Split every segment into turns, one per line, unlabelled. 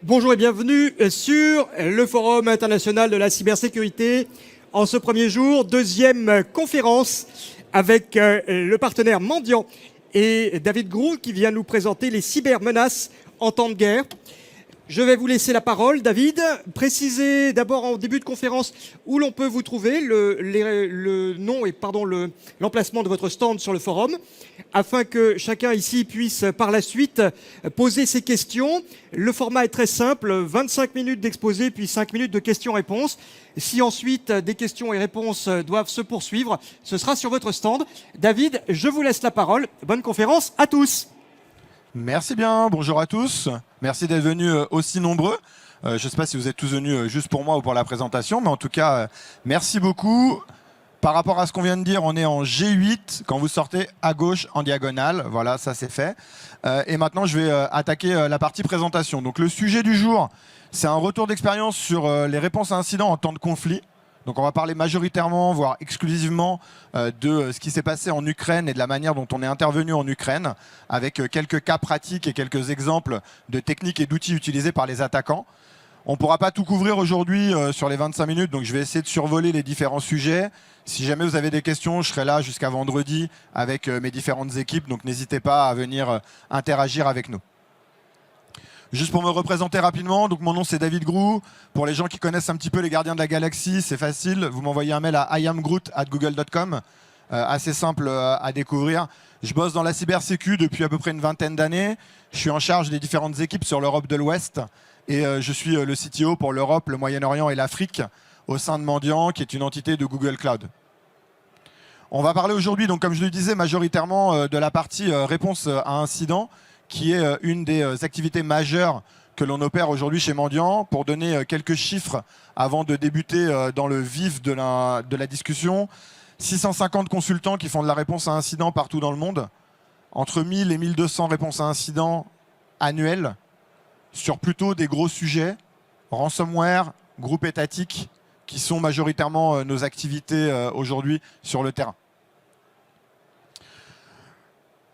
Bonjour et bienvenue sur le Forum international de la cybersécurité. En ce premier jour, deuxième conférence avec le partenaire Mandiant et David Groul qui vient nous présenter les cybermenaces en temps de guerre. Je vais vous laisser la parole, David. Précisez d'abord en début de conférence où l'on peut vous trouver, le nom et l'emplacement de votre stand sur le forum, afin que chacun ici puisse par la suite poser ses questions. Le format est très simple, 25 minutes d'exposé puis 5 minutes de questions-réponses. Si ensuite des questions et réponses doivent se poursuivre, ce sera sur votre stand. David, je vous laisse la parole. Bonne conférence à tous.
Merci bien, bonjour à tous. Merci d'être venus aussi nombreux. Je ne sais pas si vous êtes tous venus juste pour moi ou pour la présentation, mais en tout cas, merci beaucoup. Par rapport à ce qu'on vient de dire, on est en G8 quand vous sortez à gauche en diagonale. Voilà, ça c'est fait. Et maintenant, je vais attaquer la partie présentation. Donc le sujet du jour, c'est un retour d'expérience sur les réponses à incidents en temps de conflit. Donc on va parler majoritairement, voire exclusivement de ce qui s'est passé en Ukraine et de la manière dont on est intervenu en Ukraine, avec quelques cas pratiques et quelques exemples de techniques et d'outils utilisés par les attaquants. On ne pourra pas tout couvrir aujourd'hui sur les 25 minutes, donc je vais essayer de survoler les différents sujets. Si jamais vous avez des questions, je serai là jusqu'à vendredi avec mes différentes équipes, donc n'hésitez pas à venir interagir avec nous. Juste pour me représenter rapidement, donc mon nom c'est David Groul. Pour les gens qui connaissent un petit peu les Gardiens de la Galaxie, c'est facile. Vous m'envoyez un mail à iamgroot@google.com. Assez simple à découvrir. Je bosse dans la cybersécu depuis à peu près une vingtaine d'années. Je suis en charge des différentes équipes sur l'Europe de l'Ouest. Et je suis le CTO pour l'Europe, le Moyen-Orient et l'Afrique au sein de Mandiant, qui est une entité de Google Cloud. On va parler aujourd'hui, donc comme je le disais, majoritairement de la partie réponse à incident, qui est une des activités majeures que l'on opère aujourd'hui chez Mandiant. Pour donner quelques chiffres avant de débuter dans le vif de la discussion, 650 consultants qui font de la réponse à incident partout dans le monde, entre 1000 et 1200 réponses à incident annuelles, sur plutôt des gros sujets, ransomware, groupes étatiques, qui sont majoritairement nos activités aujourd'hui sur le terrain.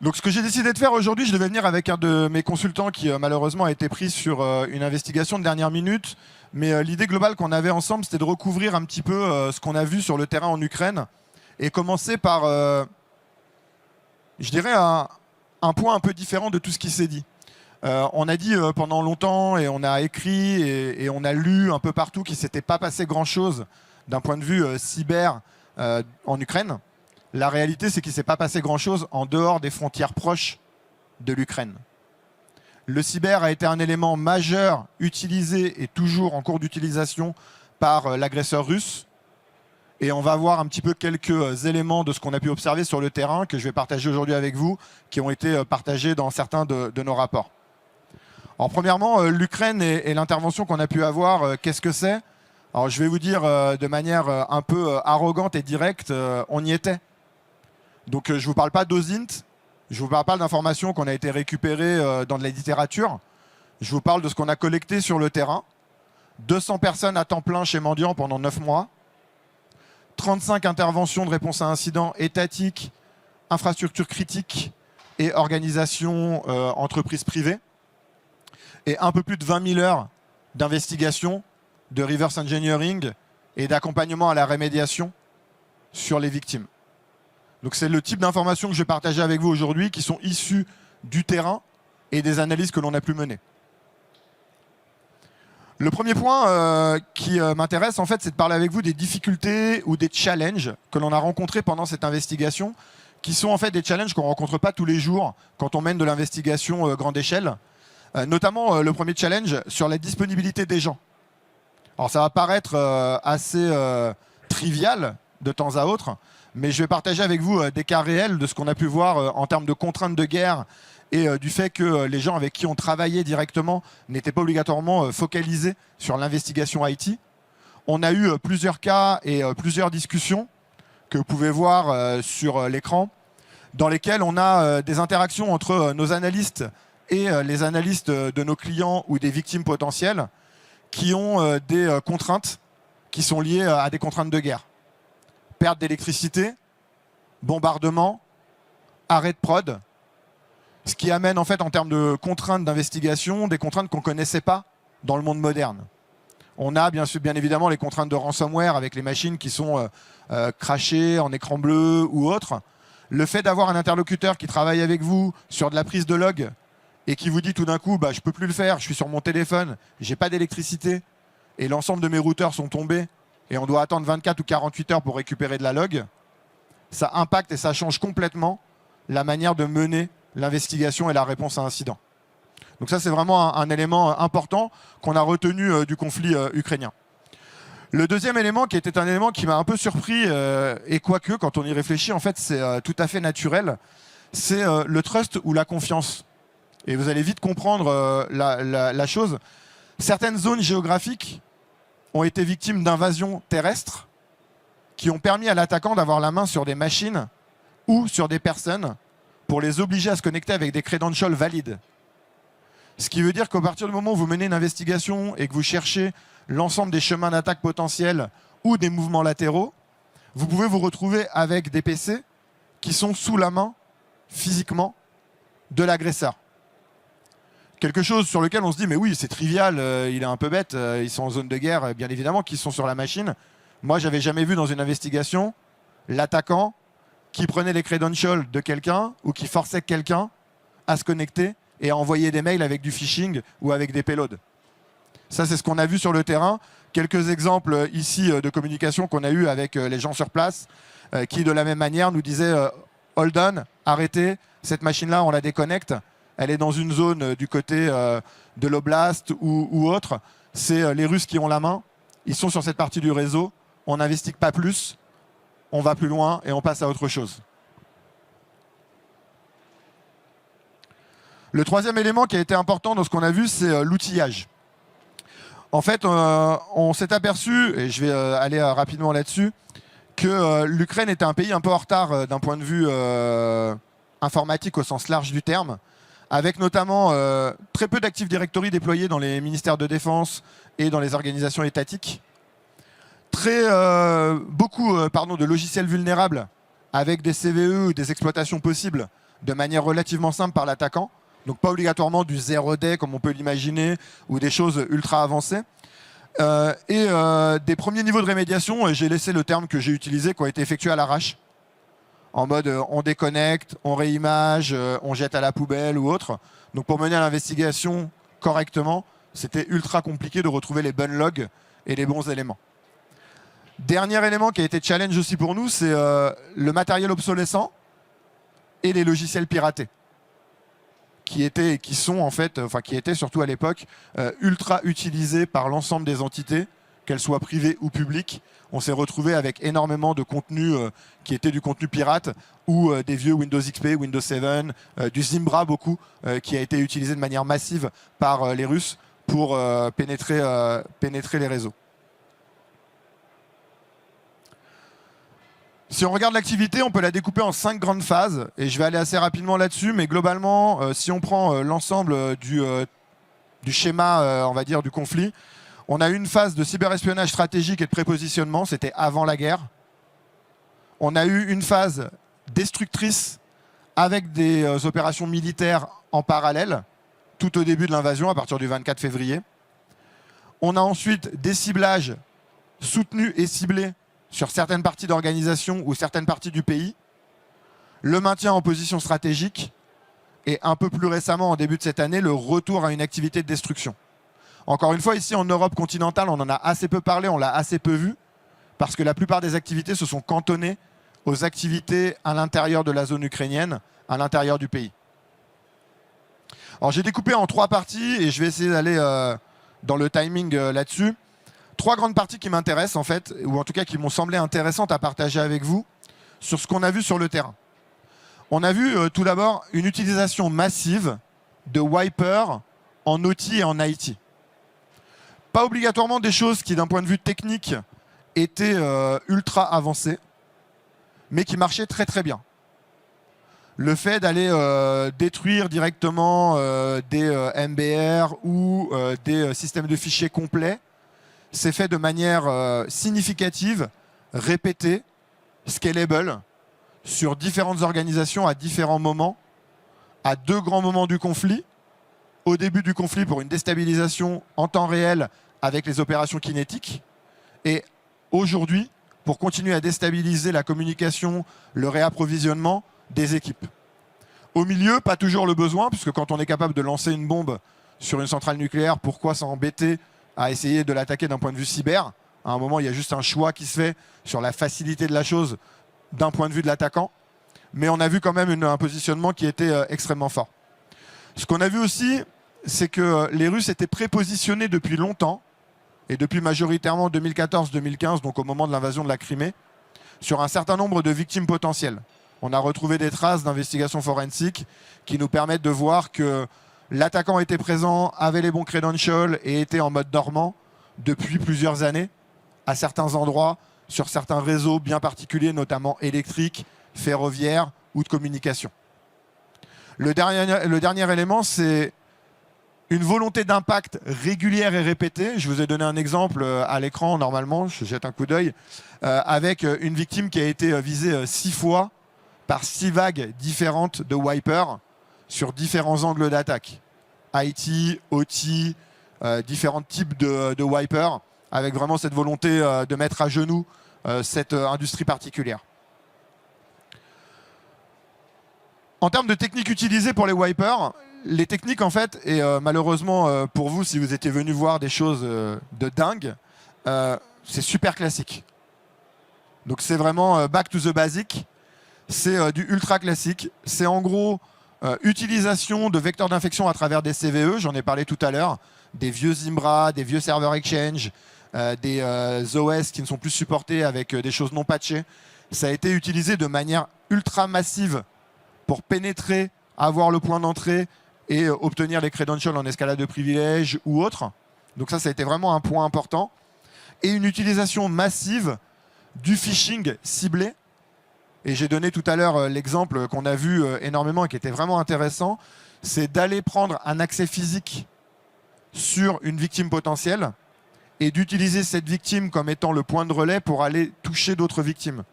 Donc ce que j'ai décidé de faire aujourd'hui, je devais venir avec un de mes consultants qui malheureusement a été pris sur une investigation de dernière minute. Mais l'idée globale qu'on avait ensemble, c'était de recouvrir un petit peu ce qu'on a vu sur le terrain en Ukraine et commencer par, je dirais, un point un peu différent de tout ce qui s'est dit. On a dit pendant longtemps et on a écrit et on a lu un peu partout qu'il ne s'était pas passé grand-chose d'un point de vue cyber en Ukraine. La réalité, c'est qu'il ne s'est pas passé grand-chose en dehors des frontières proches de l'Ukraine. Le cyber a été un élément majeur utilisé et toujours en cours d'utilisation par l'agresseur russe. Et on va voir un petit peu quelques éléments de ce qu'on a pu observer sur le terrain que je vais partager aujourd'hui avec vous, qui ont été partagés dans certains de nos rapports. Alors, premièrement, l'Ukraine et l'intervention qu'on a pu avoir, qu'est-ce que c'est? Alors, je vais vous dire de manière un peu arrogante et directe, on y était. Donc je ne vous parle pas d'OSINT, je ne vous parle pas d'informations qu'on a été récupérées dans de la littérature, je vous parle de ce qu'on a collecté sur le terrain. 200 personnes à temps plein chez Mandiant pendant 9 mois, 35 interventions de réponse à incidents étatiques, infrastructures critiques et organisations entreprises privées, et un peu plus de 20 000 heures d'investigation, de reverse engineering et d'accompagnement à la rémédiation sur les victimes. Donc c'est le type d'informations que je vais partager avec vous aujourd'hui qui sont issues du terrain et des analyses que l'on a pu mener. Le premier point qui m'intéresse, en fait, c'est de parler avec vous des difficultés ou des challenges que l'on a rencontrés pendant cette investigation, qui sont en fait des challenges qu'on ne rencontre pas tous les jours quand on mène de l'investigation grande échelle. Notamment le premier challenge sur la disponibilité des gens. Alors ça va paraître assez trivial de temps à autre, mais je vais partager avec vous des cas réels de ce qu'on a pu voir en termes de contraintes de guerre et du fait que les gens avec qui on travaillait directement n'étaient pas obligatoirement focalisés sur l'investigation IT. On a eu plusieurs cas et plusieurs discussions que vous pouvez voir sur l'écran, dans lesquelles on a des interactions entre nos analystes et les analystes de nos clients ou des victimes potentielles qui ont des contraintes qui sont liées à des contraintes de guerre. Perte d'électricité, bombardement, arrêt de prod, ce qui amène en fait en termes de contraintes d'investigation, des contraintes qu'on ne connaissait pas dans le monde moderne. On a bien évidemment les contraintes de ransomware avec les machines qui sont crashées en écran bleu ou autre. Le fait d'avoir un interlocuteur qui travaille avec vous sur de la prise de log et qui vous dit tout d'un coup je ne peux plus le faire, je suis sur mon téléphone, je n'ai pas d'électricité et l'ensemble de mes routeurs sont tombés et on doit attendre 24 ou 48 heures pour récupérer de la log, ça impacte et ça change complètement la manière de mener l'investigation et la réponse à incident. Donc ça, c'est vraiment un élément important qu'on a retenu du conflit ukrainien. Le deuxième élément, qui était un élément qui m'a un peu surpris, et quoique, quand on y réfléchit, en fait, c'est tout à fait naturel, c'est le trust ou la confiance. Et vous allez vite comprendre la chose. Certaines zones géographiques ont été victimes d'invasions terrestres qui ont permis à l'attaquant d'avoir la main sur des machines ou sur des personnes pour les obliger à se connecter avec des credentials valides. Ce qui veut dire qu'à partir du moment où vous menez une investigation et que vous cherchez l'ensemble des chemins d'attaque potentiels ou des mouvements latéraux, vous pouvez vous retrouver avec des PC qui sont sous la main, physiquement, de l'agresseur. Quelque chose sur lequel on se dit, mais oui, c'est trivial, il est un peu bête, ils sont en zone de guerre, bien évidemment, qu'ils sont sur la machine. Moi, j'avais jamais vu dans une investigation l'attaquant qui prenait les credentials de quelqu'un ou qui forçait quelqu'un à se connecter et à envoyer des mails avec du phishing ou avec des payloads. Ça, c'est ce qu'on a vu sur le terrain. Quelques exemples ici de communication qu'on a eu avec les gens sur place qui, de la même manière, nous disaient « Hold on, arrêtez, cette machine-là, on la déconnecte. Elle est dans une zone du côté de l'oblast ou autre. C'est les Russes qui ont la main. Ils sont sur cette partie du réseau. On n'investigue pas plus. On va plus loin et on passe à autre chose. » Le troisième élément qui a été important dans ce qu'on a vu, c'est l'outillage. En fait, on s'est aperçu, et je vais aller rapidement là-dessus, que l'Ukraine était un pays un peu en retard d'un point de vue informatique au sens large du terme, avec notamment très peu d'Active Directory déployés dans les ministères de défense et dans les organisations étatiques, beaucoup de logiciels vulnérables avec des CVE ou des exploitations possibles de manière relativement simple par l'attaquant. Donc pas obligatoirement du 0-day comme on peut l'imaginer ou des choses ultra avancées. Des premiers niveaux de rémédiation, et j'ai laissé le terme que j'ai utilisé, qui ont été effectués à l'arrache. En mode on déconnecte, on réimage, on jette à la poubelle ou autre. Donc pour mener l'investigation correctement, c'était ultra compliqué de retrouver les bonnes logs et les bons éléments. Dernier élément qui a été challenge aussi pour nous, c'est le matériel obsolescent et les logiciels piratés. Qui étaient surtout à l'époque ultra utilisés par l'ensemble des entités, qu'elles soient privées ou publiques. On s'est retrouvé avec énormément de contenu qui était du contenu pirate ou des vieux Windows XP, Windows 7, du Zimbra beaucoup, qui a été utilisé de manière massive par les Russes pour pénétrer les réseaux. Si on regarde l'activité, on peut la découper en 5 grandes phases, et je vais aller assez rapidement là-dessus, mais globalement, si on prend l'ensemble du schéma, on va dire, du conflit, on a eu une phase de cyberespionnage stratégique et de prépositionnement, c'était avant la guerre. On a eu une phase destructrice avec des opérations militaires en parallèle, tout au début de l'invasion, à partir du 24 février. On a ensuite des ciblages soutenus et ciblés sur certaines parties d'organisation ou certaines parties du pays, le maintien en position stratégique et un peu plus récemment, en début de cette année, le retour à une activité de destruction. Encore une fois, ici en Europe continentale, on en a assez peu parlé, on l'a assez peu vu, parce que la plupart des activités se sont cantonnées aux activités à l'intérieur de la zone ukrainienne, à l'intérieur du pays. Alors j'ai découpé en 3 parties et je vais essayer d'aller dans le timing là-dessus. 3 grandes parties qui m'intéressent en fait, ou en tout cas qui m'ont semblé intéressantes à partager avec vous sur ce qu'on a vu sur le terrain. On a vu tout d'abord une utilisation massive de wipers en OT et en IT. Pas obligatoirement des choses qui d'un point de vue technique étaient ultra avancées, mais qui marchaient très très bien. Le fait d'aller détruire directement des MBR ou des systèmes de fichiers complets, c'est fait de manière significative, répétée, scalable, sur différentes organisations à différents moments, à 2 grands moments du conflit, au début du conflit pour une déstabilisation en temps réel avec les opérations kinétiques, et aujourd'hui pour continuer à déstabiliser la communication, le réapprovisionnement des équipes. Au milieu, pas toujours le besoin, puisque quand on est capable de lancer une bombe sur une centrale nucléaire, pourquoi s'embêter à essayer de l'attaquer d'un point de vue cyber? À un moment, il y a juste un choix qui se fait sur la facilité de la chose d'un point de vue de l'attaquant. Mais on a vu quand même un positionnement qui était extrêmement fort. Ce qu'on a vu aussi, c'est que les Russes étaient prépositionnés depuis longtemps, et depuis majoritairement 2014-2015, donc au moment de l'invasion de la Crimée, sur un certain nombre de victimes potentielles. On a retrouvé des traces d'investigation forensique qui nous permettent de voir que l'attaquant était présent, avait les bons credentials et était en mode dormant depuis plusieurs années, à certains endroits, sur certains réseaux bien particuliers, notamment électriques, ferroviaires ou de communication. Le dernier élément, c'est une volonté d'impact régulière et répétée. Je vous ai donné un exemple à l'écran, normalement, je jette un coup d'œil, avec une victime qui a été visée 6 fois par 6 vagues différentes de wipers sur différents angles d'attaque. IT, OT, différents types de wipers, avec vraiment cette volonté de mettre à genoux cette industrie particulière. En termes de techniques utilisées pour les wipers, les techniques en fait, et malheureusement pour vous si vous étiez venu voir des choses de dingue, c'est super classique. Donc c'est vraiment back to the basic, c'est du ultra classique, c'est en gros utilisation de vecteurs d'infection à travers des CVE, j'en ai parlé tout à l'heure, des vieux Zimbra, des vieux server exchange, des OS qui ne sont plus supportés avec des choses non patchées. Ça a été utilisé de manière ultra massive pour pénétrer, avoir le point d'entrée et obtenir les credentials en escalade de privilèges ou autre. Donc ça a été vraiment un point important. Et une utilisation massive du phishing ciblé. Et j'ai donné tout à l'heure l'exemple qu'on a vu énormément et qui était vraiment intéressant. C'est d'aller prendre un accès physique sur une victime potentielle et d'utiliser cette victime comme étant le point de relais pour aller toucher d'autres victimes.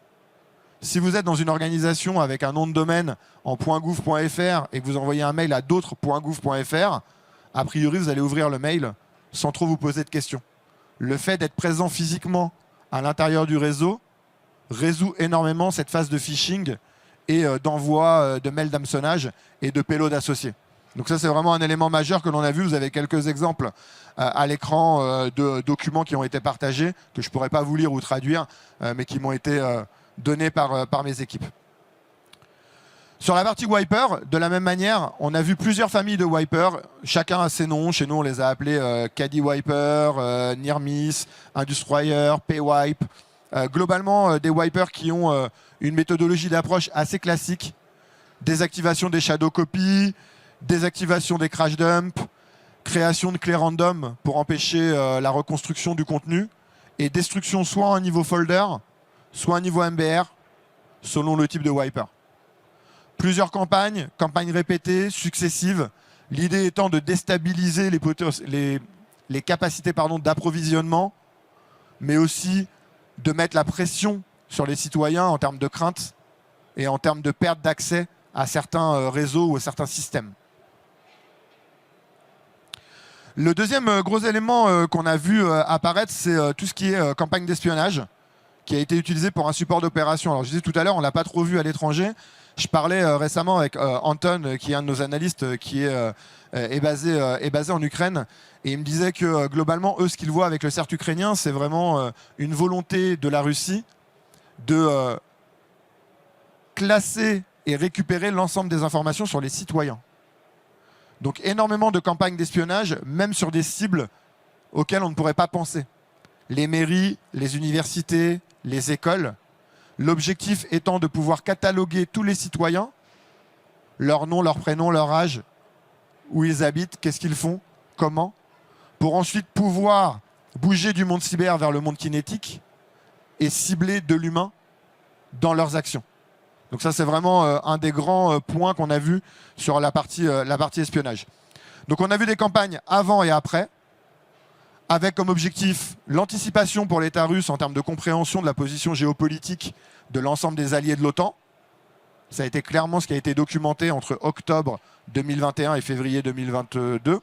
Si vous êtes dans une organisation avec un nom de domaine en .gouv.fr et que vous envoyez un mail à d'autres.gouv.fr, a priori, vous allez ouvrir le mail sans trop vous poser de questions. Le fait d'être présent physiquement à l'intérieur du réseau résout énormément cette phase de phishing et d'envoi de mails d'hameçonnage et de payload associés. Donc ça, c'est vraiment un élément majeur que l'on a vu. Vous avez quelques exemples à l'écran de documents qui ont été partagés, que je ne pourrais pas vous lire ou traduire, mais qui m'ont été donnés par mes équipes. Sur la partie wiper, de la même manière, on a vu plusieurs familles de wipers. Chacun a ses noms. Chez nous, on les a appelés Caddy Wiper, Near Miss, Industroyer, Paywipe. Globalement, des wipers qui ont une méthodologie d'approche assez classique. Désactivation des shadow copies, désactivation des crash dumps, création de clés random pour empêcher la reconstruction du contenu et destruction soit à un niveau folder, soit à un niveau MBR, selon le type de wiper. Plusieurs campagnes répétées, successives, l'idée étant de déstabiliser les capacités d'approvisionnement, mais aussi de mettre la pression sur les citoyens en termes de crainte et en termes de perte d'accès à certains réseaux ou à certains systèmes. Le deuxième gros élément qu'on a vu apparaître, c'est tout ce qui est campagne d'espionnage, qui a été utilisé pour un support d'opération. Alors je disais tout à l'heure, on ne l'a pas trop vu à l'étranger. Je parlais récemment avec Anton, qui est un de nos analystes, qui est basé en Ukraine. Et il me disait que globalement, eux, ce qu'ils voient avec le CERT ukrainien, c'est vraiment une volonté de la Russie de classer et récupérer l'ensemble des informations sur les citoyens. Donc énormément de campagnes d'espionnage, même sur des cibles auxquelles on ne pourrait pas penser. Les mairies, les universités, les écoles. L'objectif étant de pouvoir cataloguer tous les citoyens, leur nom, leur prénom, leur âge, où ils habitent, qu'est-ce qu'ils font, comment, pour ensuite pouvoir bouger du monde cyber vers le monde kinétique et cibler de l'humain dans leurs actions. Donc ça, c'est vraiment un des grands points qu'on a vu sur la partie espionnage. Donc on a vu des campagnes avant et après, avec comme objectif l'anticipation pour l'État russe en termes de compréhension de la position géopolitique de l'ensemble des alliés de l'OTAN, Ça a été clairement ce qui a été documenté entre octobre 2021 et février 2022.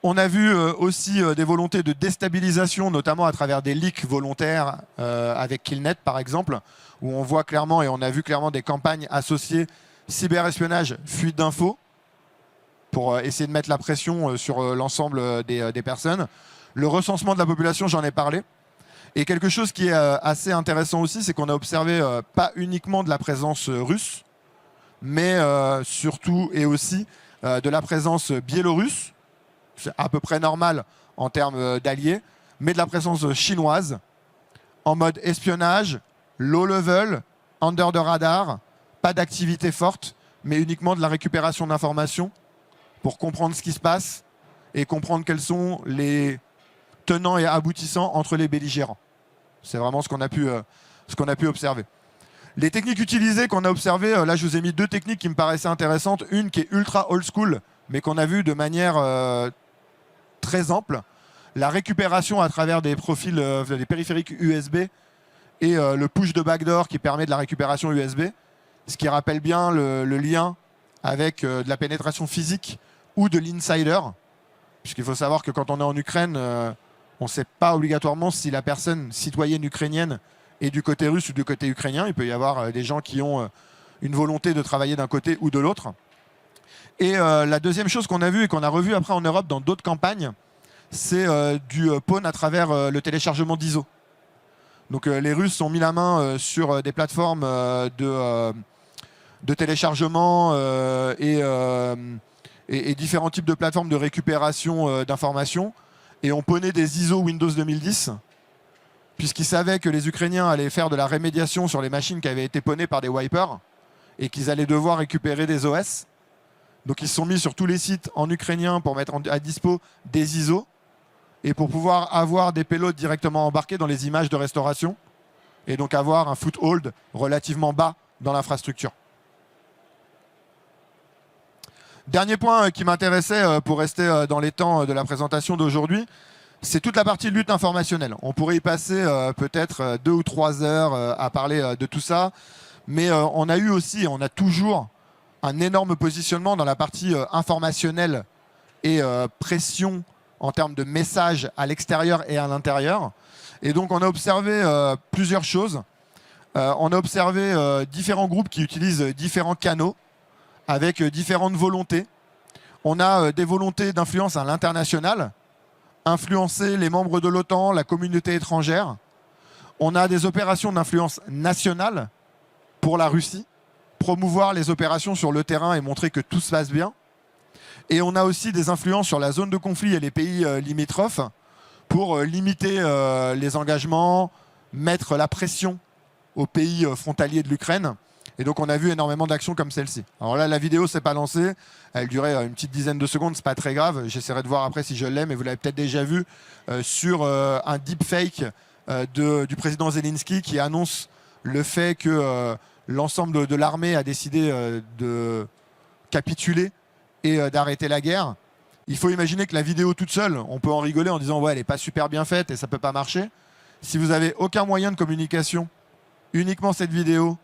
On a vu aussi des volontés de déstabilisation, notamment à travers des leaks volontaires avec Killnet par exemple, où on voit clairement et on a vu clairement des campagnes associées cyberespionnage, fuite d'infos, pour essayer de mettre la pression sur l'ensemble des personnes. Le recensement de la population, j'en ai parlé. Et quelque chose qui est assez intéressant aussi, c'est qu'on a observé pas uniquement de la présence russe, mais surtout et aussi de la présence biélorusse, c'est à peu près normal en termes d'alliés, mais de la présence chinoise, en mode espionnage, low level, under the radar, pas d'activité forte, mais uniquement de la récupération d'informations pour comprendre ce qui se passe et comprendre quels sont les tenants et aboutissants entre les belligérants. C'est vraiment ce qu'on a pu observer. Les techniques utilisées qu'on a observées, là je vous ai mis deux techniques qui me paraissaient intéressantes. Une qui est ultra old school, mais qu'on a vu de manière très ample. La récupération à travers des profils, des périphériques USB et le push de backdoor qui permet de la récupération USB. Ce qui rappelle bien le lien avec de la pénétration physique ou de l'insider. Puisqu'il faut savoir que quand on est en Ukraine, on ne sait pas obligatoirement si la personne citoyenne ukrainienne est du côté russe ou du côté ukrainien. Il peut y avoir des gens qui ont une volonté de travailler d'un côté ou de l'autre. Et la deuxième chose qu'on a vue et qu'on a revue après en Europe dans d'autres campagnes, c'est du pawn à travers le téléchargement d'ISO. Donc les Russes ont mis la main sur des plateformes de téléchargement et différents types de plateformes de récupération d'informations et ont pawné des ISO Windows 2010 puisqu'ils savaient que les Ukrainiens allaient faire de la rémédiation sur les machines qui avaient été pawnées par des wipers et qu'ils allaient devoir récupérer des OS. Donc ils se sont mis sur tous les sites en ukrainien pour mettre à dispo des ISO et pour pouvoir avoir des payloads directement embarqués dans les images de restauration et donc avoir un foothold relativement bas dans l'infrastructure. Dernier point qui m'intéressait pour rester dans les temps de la présentation d'aujourd'hui, c'est toute la partie lutte informationnelle. On pourrait y passer peut-être 2 ou 3 heures à parler de tout ça, mais on a eu aussi, et on a toujours un énorme positionnement dans la partie informationnelle et pression en termes de messages à l'extérieur et à l'intérieur. Et donc on a observé plusieurs choses. On a observé différents groupes qui utilisent différents canaux avec différentes volontés. On a des volontés d'influence à l'international, influencer les membres de l'OTAN, la communauté étrangère. On a des opérations d'influence nationale pour la Russie, promouvoir les opérations sur le terrain et montrer que tout se passe bien. Et on a aussi des influences sur la zone de conflit et les pays limitrophes pour limiter les engagements, mettre la pression aux pays frontaliers de l'Ukraine. Et donc on a vu énormément d'actions comme celle-ci. Alors là, la vidéo s'est pas lancée, elle durait une petite dizaine de secondes, c'est pas très grave. J'essaierai de voir après si je l'ai, mais vous l'avez peut-être déjà vu sur un deepfake du président Zelensky qui annonce le fait que l'ensemble de l'armée a décidé de capituler et d'arrêter la guerre. Il faut imaginer que la vidéo toute seule, on peut en rigoler en disant ouais, elle n'est pas super bien faite et ça peut pas marcher. Si vous n'avez aucun moyen de communication, uniquement cette vidéo,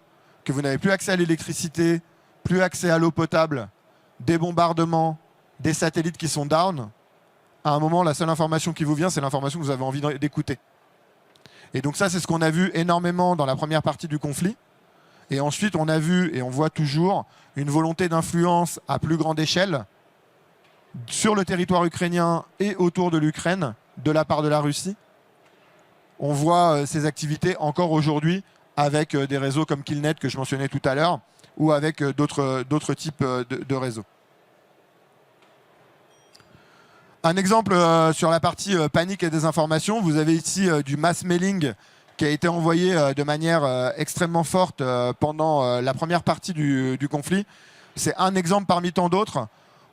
que vous n'avez plus accès à l'électricité, plus accès à l'eau potable, des bombardements, des satellites qui sont down, à un moment, la seule information qui vous vient, c'est l'information que vous avez envie d'écouter. Et donc ça, c'est ce qu'on a vu énormément dans la première partie du conflit. Et ensuite, on a vu, et on voit toujours, une volonté d'influence à plus grande échelle sur le territoire ukrainien et autour de l'Ukraine de la part de la Russie. On voit ces activités encore aujourd'hui avec des réseaux comme Killnet que je mentionnais tout à l'heure ou avec d'autres types de réseaux. Un exemple sur la partie panique et désinformation, vous avez ici du mass mailing qui a été envoyé de manière extrêmement forte pendant la première partie du conflit. C'est un exemple parmi tant d'autres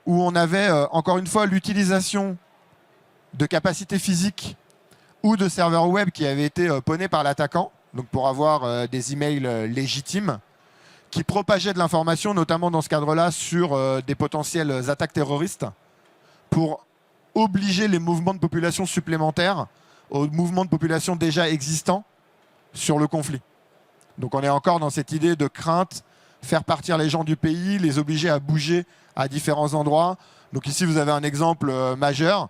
où on avait encore une fois l'utilisation de capacités physiques ou de serveurs web qui avaient été pawnés par l'attaquant, donc pour avoir des emails légitimes, qui propageaient de l'information, notamment dans ce cadre-là, sur des potentielles attaques terroristes, pour obliger les mouvements de population supplémentaires aux mouvements de population déjà existants sur le conflit. Donc on est encore dans cette idée de crainte faire partir les gens du pays, les obliger à bouger à différents endroits. Donc ici, vous avez un exemple majeur.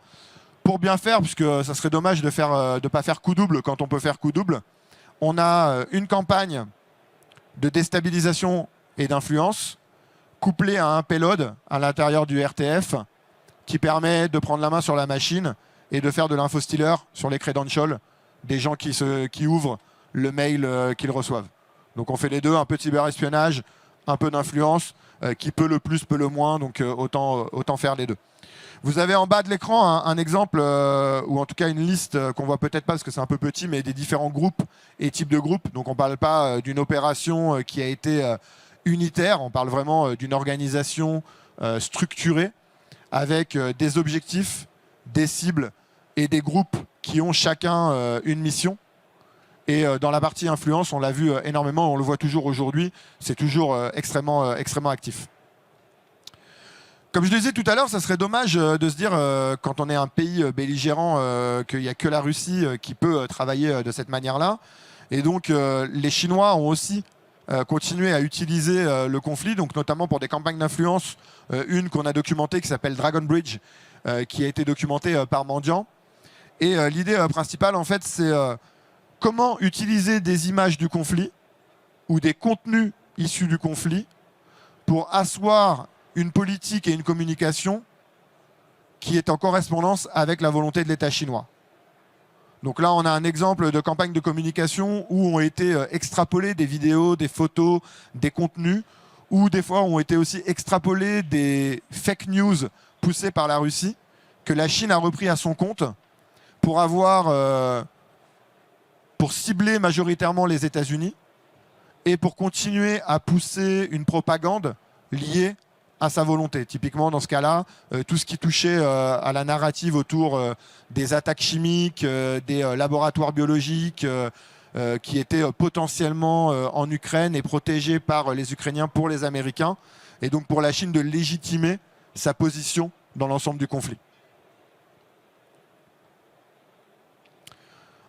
Pour bien faire, puisque ça serait dommage de ne pas faire coup double quand on peut faire coup double, on a une campagne de déstabilisation et d'influence couplée à un payload à l'intérieur du RTF qui permet de prendre la main sur la machine et de faire de l'infostealer sur les credentials des gens qui ouvrent le mail qu'ils reçoivent. Donc on fait les deux, un peu de cyberespionnage, un peu d'influence, qui peut le plus, peut le moins, donc autant faire les deux. Vous avez en bas de l'écran un exemple, ou en tout cas une liste qu'on voit peut-être pas parce que c'est un peu petit, mais des différents groupes et types de groupes. Donc on ne parle pas d'une opération qui a été unitaire, on parle vraiment d'une organisation structurée avec des objectifs, des cibles et des groupes qui ont chacun une mission. Et dans la partie influence, on l'a vu énormément, on le voit toujours aujourd'hui, c'est toujours extrêmement actif. Comme je le disais tout à l'heure, ça serait dommage de se dire, quand on est un pays belligérant, qu'il n'y a que la Russie qui peut travailler de cette manière-là. Et donc, les Chinois ont aussi continué à utiliser le conflit, donc notamment pour des campagnes d'influence. Une qu'on a documentée qui s'appelle Dragon Bridge, qui a été documentée par Mandiant. Et l'idée principale, en fait, c'est comment utiliser des images du conflit ou des contenus issus du conflit pour asseoir une politique et une communication qui est en correspondance avec la volonté de l'État chinois. Donc là, on a un exemple de campagne de communication où ont été extrapolées des vidéos, des photos, des contenus, ou des fois ont été aussi extrapolés des fake news poussées par la Russie, que la Chine a repris à son compte pour pour cibler majoritairement les États-Unis et pour continuer à pousser une propagande liée à sa volonté. Typiquement, dans ce cas-là, tout ce qui touchait à la narrative autour des attaques chimiques, des laboratoires biologiques qui étaient potentiellement en Ukraine et protégés par les Ukrainiens pour les Américains, et donc pour la Chine de légitimer sa position dans l'ensemble du conflit.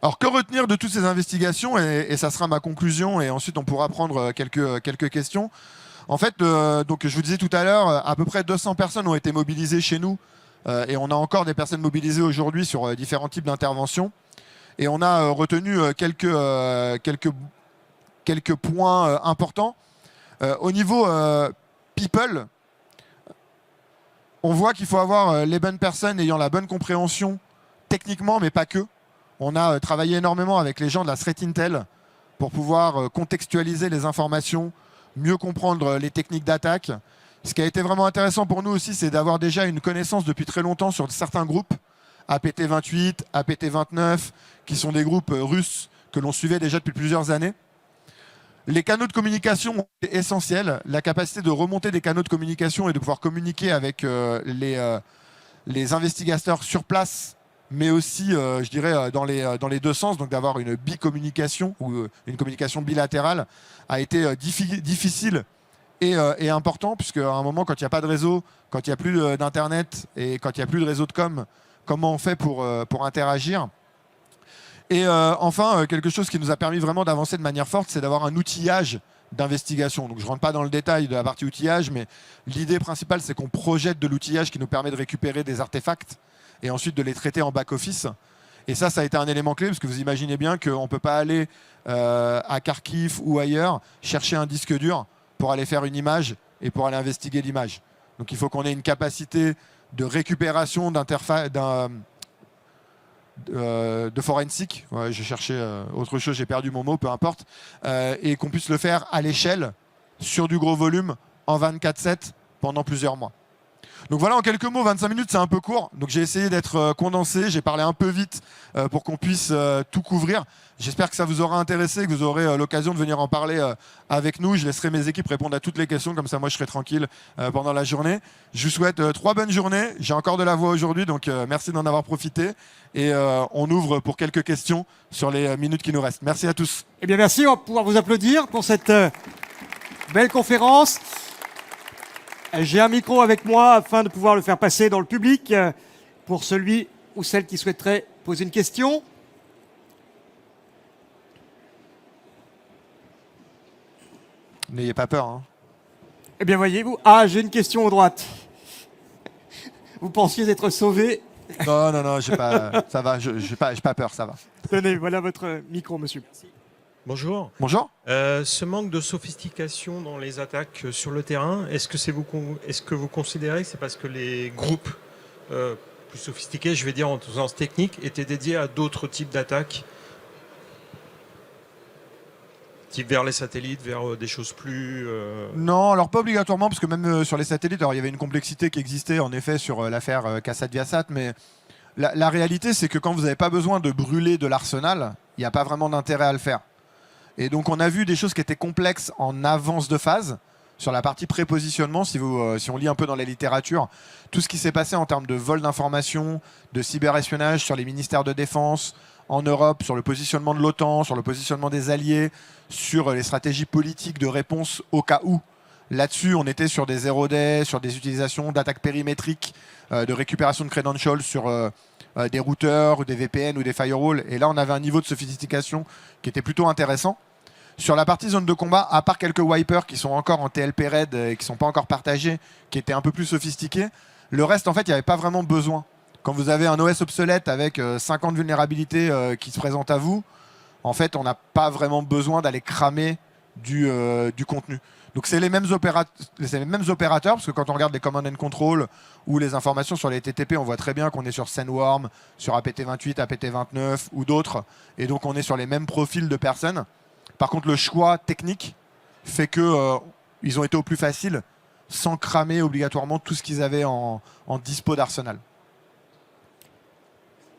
Alors, que retenir de toutes ces investigations, et ça sera ma conclusion, et ensuite on pourra prendre quelques questions. En fait, donc je vous disais tout à l'heure, à peu près 200 personnes ont été mobilisées chez nous, et on a encore des personnes mobilisées aujourd'hui sur différents types d'interventions. Et on a retenu quelques points importants. Au niveau people, on voit qu'il faut avoir les bonnes personnes ayant la bonne compréhension techniquement, mais pas que. On a travaillé énormément avec les gens de la Threat Intel pour pouvoir contextualiser les informations, mieux comprendre les techniques d'attaque. Ce qui a été vraiment intéressant pour nous aussi, c'est d'avoir déjà une connaissance depuis très longtemps sur certains groupes, APT28, APT29, qui sont des groupes russes que l'on suivait déjà depuis plusieurs années. Les canaux de communication sont essentiels. La capacité de remonter des canaux de communication et de pouvoir communiquer avec les investigateurs sur place, mais aussi, je dirais, dans les deux sens, donc d'avoir une bicommunication ou une communication bilatérale, a été difficile et important, puisque à un moment, quand il n'y a pas de réseau, quand il n'y a plus d'Internet et quand il n'y a plus de réseau de com, comment on fait pour interagir? Et enfin, quelque chose qui nous a permis vraiment d'avancer de manière forte, c'est d'avoir un outillage d'investigation. Donc je ne rentre pas dans le détail de la partie outillage, mais l'idée principale, c'est qu'on projette de l'outillage qui nous permet de récupérer des artefacts et ensuite de les traiter en back-office. Et ça a été un élément clé, parce que vous imaginez bien qu'on ne peut pas aller à Kharkiv ou ailleurs chercher un disque dur pour aller faire une image et pour aller investiguer l'image. Donc il faut qu'on ait une capacité de récupération de forensique, ouais, j'ai cherché autre chose, j'ai perdu mon mot, peu importe, et qu'on puisse le faire à l'échelle, sur du gros volume, en 24/7, pendant plusieurs mois. Donc voilà, en quelques mots, 25 minutes, c'est un peu court. Donc j'ai essayé d'être condensé, j'ai parlé un peu vite pour qu'on puisse tout couvrir. J'espère que ça vous aura intéressé, que vous aurez l'occasion de venir en parler avec nous. Je laisserai mes équipes répondre à toutes les questions, comme ça moi je serai tranquille pendant la journée. Je vous souhaite 3 bonnes journées. J'ai encore de la voix aujourd'hui, donc merci d'en avoir profité. Et on ouvre pour quelques questions sur les minutes qui nous restent. Merci à tous.
Eh bien merci, on va pouvoir vous applaudir pour cette belle conférence. J'ai un micro avec moi afin de pouvoir le faire passer dans le public pour celui ou celle qui souhaiterait poser une question.
N'ayez pas peur, hein.
Eh bien, voyez-vous. Ah, j'ai une question à droite. Vous pensiez être sauvé.
Non, ça va, j'ai pas peur, ça va.
Tenez, voilà votre micro, monsieur.
Bonjour.
Bonjour.
Ce manque de sophistication dans les attaques sur le terrain, est-ce que vous considérez que c'est parce que les groupes plus sophistiqués, je vais dire en sens technique, étaient dédiés à d'autres types d'attaques, type vers les satellites, vers des choses plus...
Non, alors pas obligatoirement, parce que même sur les satellites, alors il y avait une complexité qui existait en effet sur l'affaire Kassat-Viasat, mais la réalité c'est que quand vous n'avez pas besoin de brûler de l'arsenal, il n'y a pas vraiment d'intérêt à le faire. Et donc on a vu des choses qui étaient complexes en avance de phase, sur la partie prépositionnement, si on lit un peu dans la littérature, tout ce qui s'est passé en termes de vol d'informations, de cyberespionnage sur les ministères de défense, en Europe, sur le positionnement de l'OTAN, sur le positionnement des alliés, sur les stratégies politiques de réponse au cas où. Là-dessus, on était sur des zero day, sur des utilisations d'attaques périmétriques, de récupération de credentials sur des routeurs, ou des VPN ou des firewalls. Et là, on avait un niveau de sophistication qui était plutôt intéressant. Sur la partie zone de combat, à part quelques wipers qui sont encore en TLP raid et qui ne sont pas encore partagés, qui étaient un peu plus sophistiqués, le reste, en fait, il n'y avait pas vraiment besoin. Quand vous avez un OS obsolète avec 50 vulnérabilités qui se présentent à vous, en fait, on n'a pas vraiment besoin d'aller cramer du contenu. Donc c'est les mêmes opérateurs, parce que quand on regarde les command and control ou les informations sur les TTP, on voit très bien qu'on est sur Sandworm, sur APT28, APT29 ou d'autres, et donc on est sur les mêmes profils de personnes. Par contre, le choix technique fait que ils ont été au plus facile, sans cramer obligatoirement tout ce qu'ils avaient en dispo d'arsenal.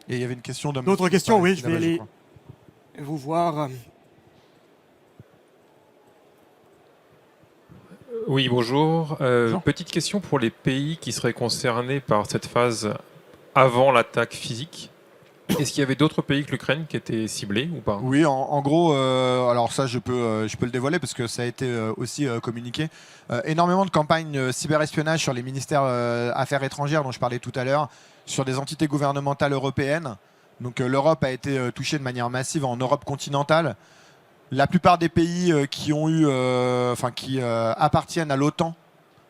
Et il y avait une question de...
D'autres questions, oui, je vais aller vous voir.
Oui, bonjour.
Bonjour.
Petite question pour les pays qui seraient concernés par cette phase avant l'attaque physique. Est-ce qu'il y avait d'autres pays que l'Ukraine qui étaient ciblés ou pas?
Oui, en gros, alors ça je peux le dévoiler parce que ça a été aussi communiqué. Énormément de campagnes cyberespionnage sur les ministères affaires étrangères dont je parlais tout à l'heure, sur des entités gouvernementales européennes. Donc l'Europe a été touchée de manière massive en Europe continentale. La plupart des pays qui ont eu, qui appartiennent à l'OTAN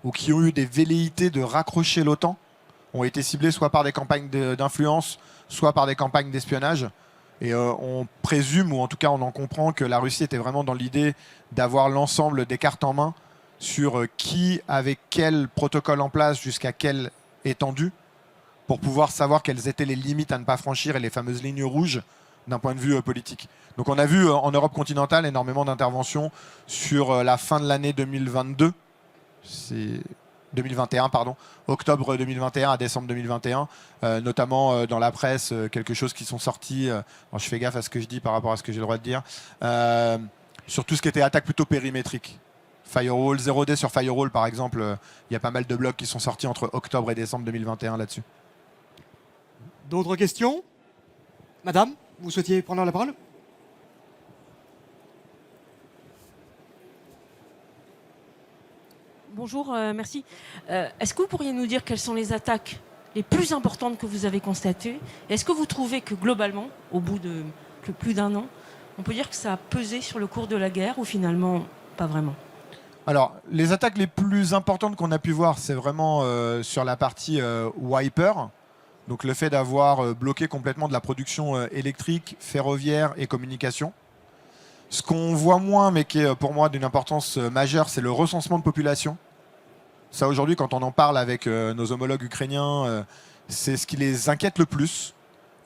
ou qui ont eu des velléités de raccrocher l'OTAN ont été ciblés soit par des campagnes d'influence, soit par des campagnes d'espionnage. Et on présume, ou en tout cas on en comprend, que la Russie était vraiment dans l'idée d'avoir l'ensemble des cartes en main sur qui avait quel protocole en place, jusqu'à quelle étendue, pour pouvoir savoir quelles étaient les limites à ne pas franchir et les fameuses lignes rouges d'un point de vue politique. Donc on a vu en Europe continentale énormément d'interventions sur la fin de l'année 2022. C'est 2021, pardon, octobre 2021 à décembre 2021, notamment dans la presse, quelque chose qui sont sortis, je fais gaffe à ce que je dis par rapport à ce que j'ai le droit de dire, sur tout ce qui était attaque plutôt périmétrique. Firewall, 0D sur Firewall par exemple, il y a pas mal de blogs qui sont sortis entre octobre et décembre 2021 là-dessus.
D'autres questions? Madame, vous souhaitiez prendre la parole?
Bonjour, merci. Est-ce que vous pourriez nous dire quelles sont les attaques les plus importantes que vous avez constatées? Est-ce que vous trouvez que globalement, au bout de plus d'un an, on peut dire que ça a pesé sur le cours de la guerre ou finalement pas vraiment?
Alors, les attaques les plus importantes qu'on a pu voir, c'est vraiment sur la partie wiper. Donc le fait d'avoir bloqué complètement de la production électrique, ferroviaire et communication. Ce qu'on voit moins, mais qui est pour moi d'une importance majeure, c'est le recensement de population. Ça, aujourd'hui, quand on en parle avec nos homologues ukrainiens, c'est ce qui les inquiète le plus.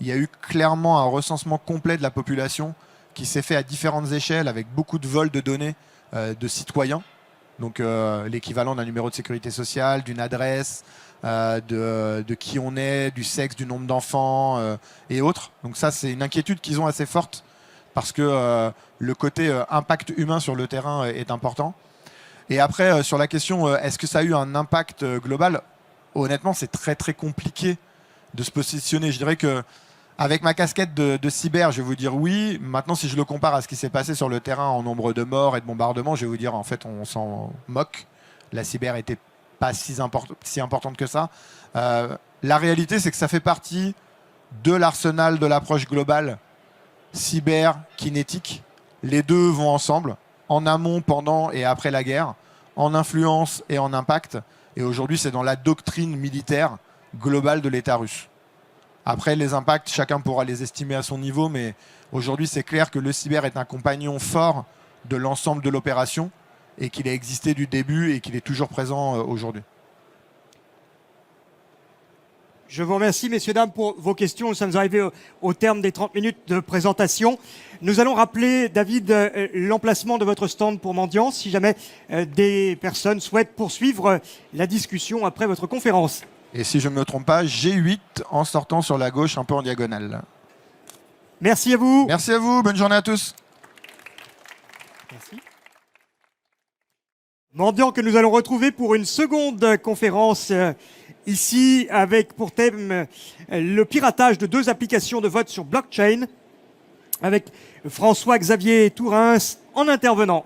Il y a eu clairement un recensement complet de la population qui s'est fait à différentes échelles, avec beaucoup de vols de données de citoyens. Donc l'équivalent d'un numéro de sécurité sociale, d'une adresse, de qui on est, du sexe, du nombre d'enfants et autres. Donc ça, c'est une inquiétude qu'ils ont assez forte, parce que le côté impact humain sur le terrain est important. Et après, sur la question, est-ce que ça a eu un impact global? Honnêtement, c'est très très compliqué de se positionner. Je dirais que avec ma casquette de cyber, je vais vous dire oui. Maintenant, si je le compare à ce qui s'est passé sur le terrain en nombre de morts et de bombardements, je vais vous dire en fait, on s'en moque. La cyber était pas si importante que ça. La réalité, c'est que ça fait partie de l'arsenal de l'approche globale cyber, kinétique. Les deux vont ensemble, en amont, pendant et après la guerre. en influence et en impact. Et aujourd'hui, c'est dans la doctrine militaire globale de l'État russe. Après, les impacts, chacun pourra les estimer à son niveau, mais aujourd'hui, c'est clair que le cyber est un compagnon fort de l'ensemble de l'opération et qu'il a existé du début et qu'il est toujours présent aujourd'hui.
Je vous remercie, messieurs, dames, pour vos questions. Nous sommes arrivés au terme des 30 minutes de présentation. Nous allons rappeler, David, l'emplacement de votre stand pour mendiants, si jamais des personnes souhaitent poursuivre la discussion après votre conférence.
Et si je ne me trompe pas, G8 en sortant sur la gauche, un peu en diagonale.
Merci à vous.
Merci à vous, bonne journée à tous.
Merci. Mendiants que nous allons retrouver pour une seconde conférence ici avec pour thème le piratage de 2 applications de vote sur blockchain avec François-Xavier Tourins en intervenant.